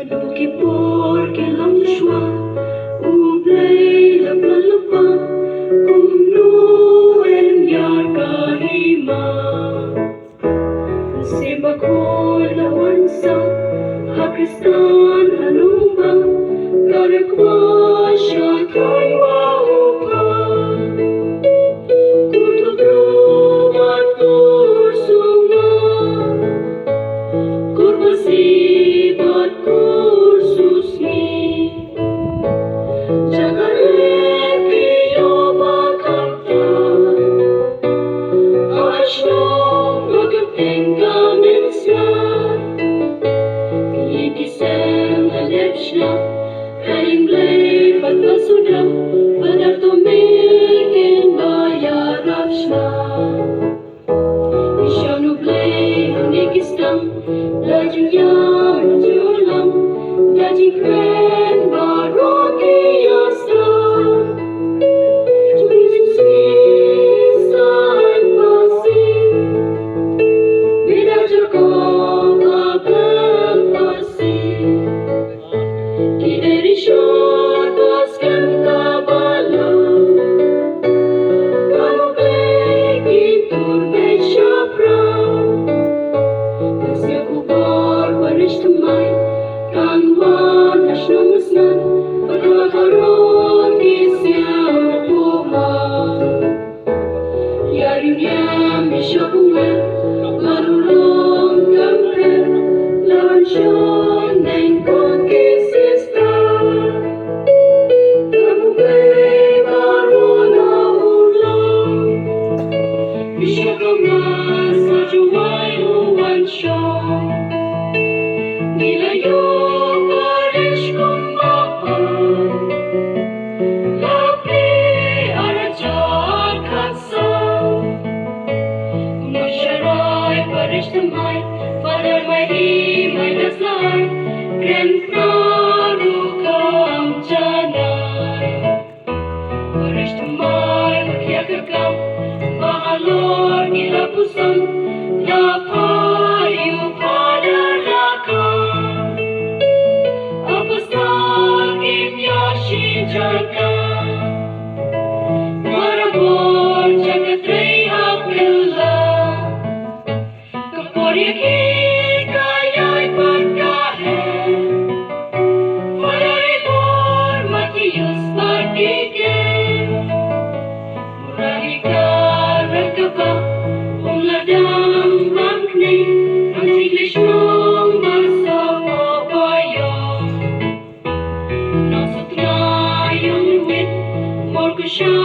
Maduki porque lam shwa ublei la palapa kumnu en yar kahima Simakol la wansa Pakistan hanumba Karakwa shatay wa upa Kutubro at kursunga Kurmasi bat kursusni Jagare kiyo makanta Ashno magating kamin siya Kikisem halepshna Kaling blay patpasuda Padar tumikin bayarapshna Ishanu blay hanikistam Dajing yam julam Dajing kren baroki yasta Tumiski saan pasi Bidajur ko kabel pasi Ki erishon paskan kabalam Kamu blay kitur beshapra Nasya kubar warish tumay Kanwan ashnamusnan Pagkakaroon kisya puma Yarim yam ishapuwer Marulong kamper Lansyon neng konkisista Kamu blay maruna ulang Ishakamnas sa juway uwansyon Nilayo parish kumbaan Lapi arajar katsal Masyaray parish tamay Father may himay naslay Krem narukam janay Parish tamay magyagagam Bahalor nilapusan Lapayu palalakam Apostagim yashi jaga Marabor jagatrei apilla Kaporyaki kayay pagkahen Fararibor matiyos patigil Murari ka ragkaba Umladang makni Ang English mong basa pabayang Nasa tunayang wit Morgo siya